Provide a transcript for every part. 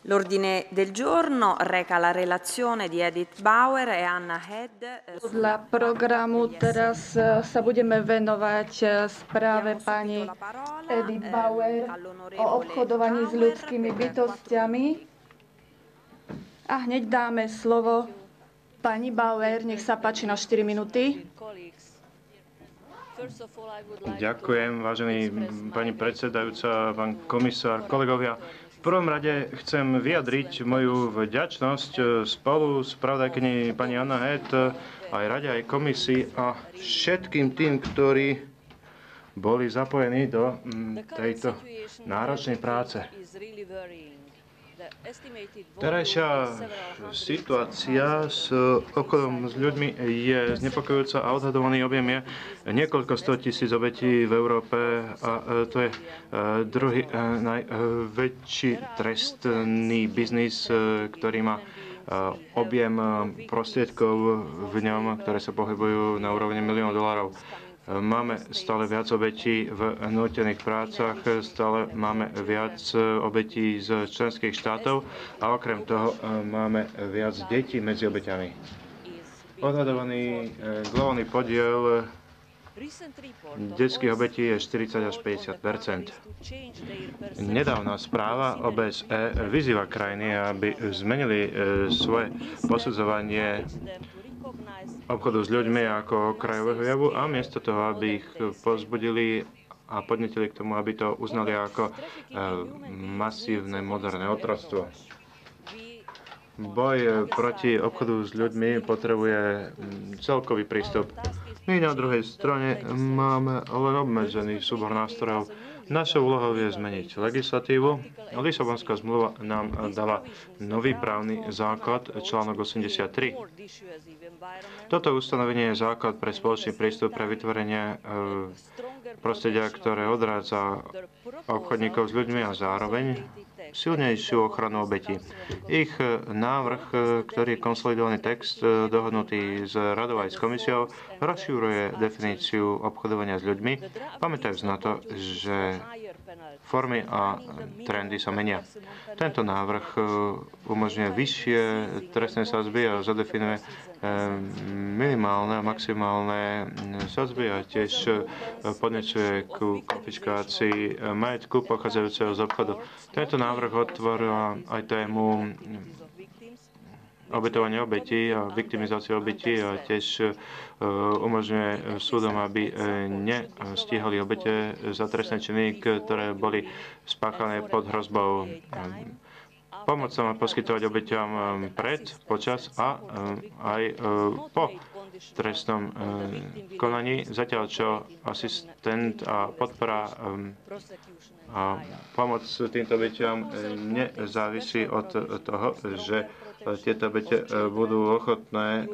L'ordine del giorno reca la relazione di Edith Bauer e Anna Head. Podľa programu teraz sa budeme venovať správe pani Edith Bauer o obchodovaní s ľudskými bytostiami. A hneď dáme slovo pani Bauer. Nech sa páči na 4 minúty. Ďakujem, vážený pani predsedajúca, pán komisár, kolegovia. V prvom rade chcem vyjadriť moju vďačnosť spolu s spravodajkyní pani Anna Head, aj rade, aj komisii a všetkým tým, ktorí boli zapojení do tejto náročnej práce. Terajšia situácia s obchodom s ľuďmi je znepokojujúca a odhadovaný objem je niekoľko 100 000 obetí v Európe a to je druhý najväčší trestný biznis, ktorý má objem prostriedkov v ňom, ktoré sa pohybujú na úrovni $1 000 000. Máme stále viac obetí v nútených prácach, stále máme viac obetí z členských štátov a okrem toho máme viac detí medzi obeťami. Odhadovaný globálny podiel detských obetí je 40 až 50 %. Nedávna správa OBSE vyzýva krajiny, aby zmenili svoje posudzovanie obchodu s ľuďmi ako krajového javu a miesto toho, aby ich povzbudili a podnetili k tomu, aby to uznali ako masívne moderné otroctvo. Boj proti obchodu s ľuďmi potrebuje celkový prístup. My na druhej strane máme len obmedzený súbor nástrojov. Našou úlohou je zmeniť legislatívu. Lisabonská zmluva nám dala nový právny základ, článok 83. Toto ustanovenie je základ pre spoločný prístup pre vytvorenie prostredia, ktoré odrádza obchodníkov s ľuďmi a zároveň silnejšiu ochranu obetí. Ich návrh, ktorý je konsolidovaný text dohodnutý s radou aj s komisiou, rozšíruje definíciu obchodovania s ľuďmi, pamätajúc na to, že formy a trendy sa menia. Tento návrh umožňuje vyššie trestné sadzby a zadefinuje minimálne a maximálne sadzby a tiež podnecuje ku konfiškácii majetku pochádzajúceho z obchodu. Tento návrh otvára aj tému obetovanie obetí a viktimizáciu obetí a tiež umožňuje súdom, aby nestíhali obete za trestné činy, ktoré boli spáchané pod hrozbou. Pomoc sa má poskytovať obeťam pred, počas a aj po trestnom konaní, zatiaľ čo asistent a podpora a pomoc týmto obeťam nezávisí od toho, že tieto obete budú ochotné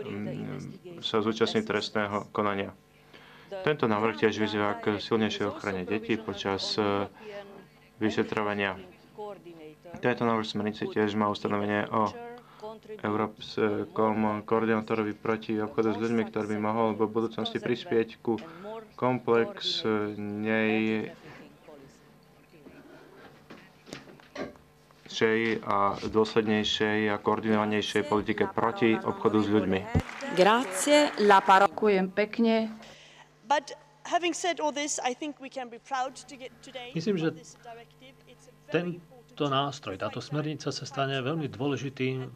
sa zúčastniť trestného konania. Tento návrh tiež vyzýva k silnejšej ochrane detí počas vyšetrovania. Tento návrh smernice tiež má ustanovenie o Európskom koordinátorovi proti obchodu s ľuďmi, ktorý by mohol v budúcnosti prispieť ku komplexnej a dôslednejšej a koordinovanejšej politike proti obchodu s ľuďmi. Ďakujem pekne. Myslím, že tento nástroj, táto smernica sa stane veľmi dôležitým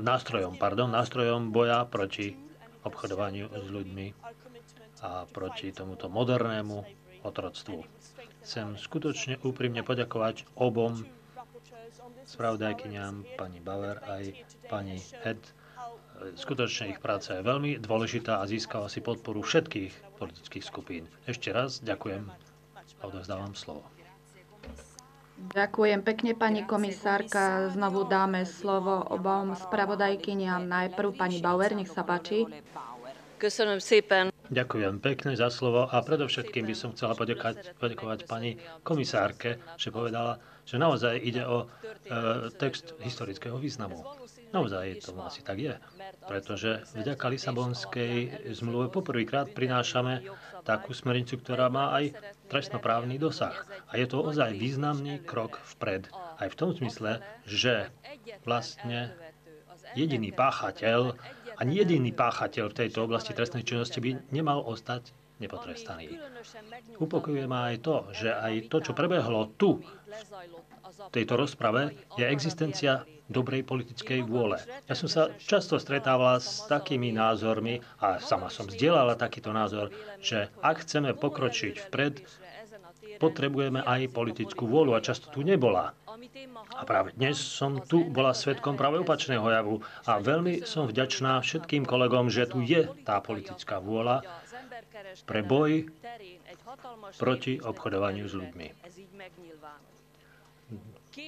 nástrojom boja proti obchodovaniu s ľuďmi a proti tomuto modernému otroctvu. Chcem skutočne úprimne poďakovať obom spravodajkyniam, pani Bauer aj pani Head. Skutočne ich práca je veľmi dôležitá a získala si podporu všetkých politických skupín. Ešte raz ďakujem a odovzdávam slovo. Ďakujem pekne, pani komisárka. Znovu dáme slovo obom spravodajkyniam. Najprv pani Bauer, nech sa páči. Ďakujem pekne za slovo a predovšetkým by som chcela poďakovať pani komisárke, že povedala, že naozaj ide o text historického významu. Naozaj tomu asi tak je, pretože vďaka Lisabonskej zmluve poprvýkrát prinášame takú smernicu, ktorá má aj trestnoprávny dosah. A je to ozaj významný krok vpred. Aj v tom zmysle, že vlastne ani jediný páchateľ v tejto oblasti trestnej činnosti by nemal ostať nepotrestaný. Upokojuje ma aj to, že aj to, čo prebehlo tu, v tejto rozprave, je existencia dobrej politickej vôle. Ja som sa často stretávala s takými názormi, a sama som zdieľala takýto názor, že ak chceme pokročiť vpred, potrebujeme aj politickú vôľu a často tu nebola. A práve dnes som tu bola svedkom práve opačného javu a veľmi som vďačná všetkým kolegom, že tu je tá politická vôľa pre boj proti obchodovaniu s ľuďmi.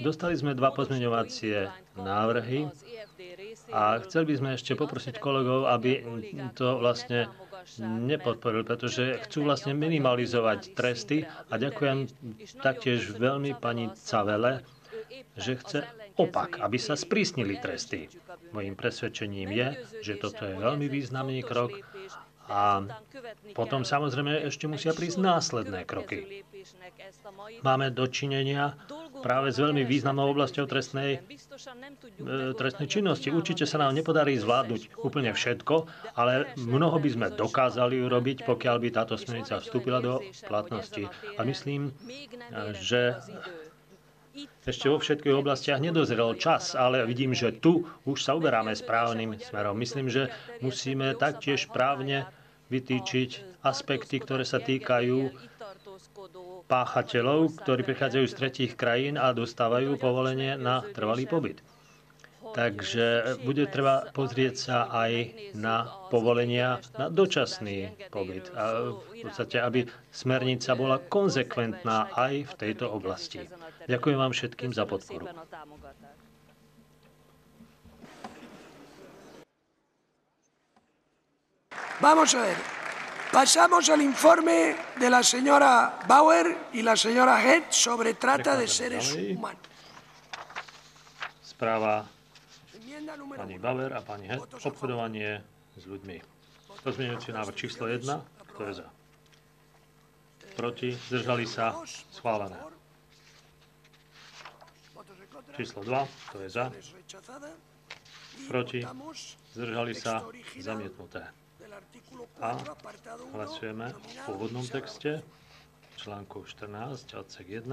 Dostali sme 2 pozmeňovacie návrhy a chceli by sme ešte poprosiť kolegov, aby to vlastne nepodporili, pretože chcú vlastne minimalizovať tresty a ďakujem taktiež veľmi pani Cavele, že chce opak, aby sa sprísnili tresty. Mojím presvedčením je, že toto je veľmi významný krok a potom samozrejme ešte musia prísť následné kroky. Máme dočinenia práve s veľmi významnou oblasťou trestnej činnosti. Určite sa nám nepodarí zvládnuť úplne všetko, ale mnoho by sme dokázali urobiť, pokiaľ by táto smernica vstúpila do platnosti. A myslím, že ešte vo všetkých oblastiach nedozrel čas, ale vidím, že tu už sa uberáme správnym smerom. Myslím, že musíme taktiež právne vytýčiť aspekty, ktoré sa týkajú páchateľov, ktorí prichádzajú z tretích krajín a dostávajú povolenie na trvalý pobyt. Takže bude treba pozrieť sa aj na povolenia na dočasný pobyt. A v podstate, aby smernica bola konzekventná aj v tejto oblasti. Ďakujem vám všetkým za podporu. Vamos a ver. Pasamos al informe de la señora Bauer y la señora Head sobre trata de seres humanos. Správa pani Bauer a pani Head, obchodovanie s ľuďmi. Pozmeňujúci návrh číslo 1, kto je za? Proti, zdržali sa, schválené. Číslo 2, kto je za? Proti, zdržali sa, zamietnuté. A hlasujeme v pôvodnom texte, článku 14, odsek 1.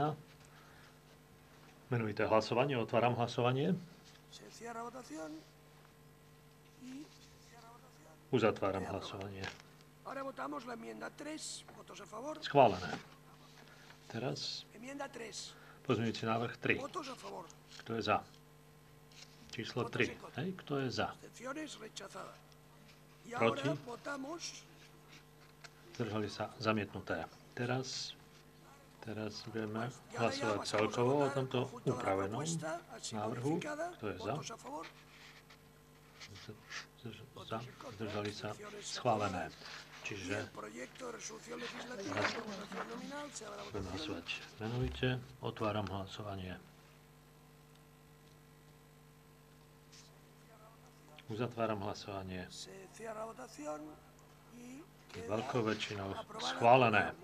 Menujte hlasovanie, otváram hlasovanie. Uzatváram hlasovanie. Schválené. Teraz pozmeňujúci návrh 3. Kto je za? Číslo 3. Hej, kto je za? Proti? Zdržali sa, zamietnuté. Teraz budeme hlasovať celkovo o tomto upravenom návrhu. Kto je za? Zdržali sa, schválené. Čiže budeme hlasovať menovite. Otváram hlasovanie. Uzatváram hlasovanie. Veľkou väčšinou schválené.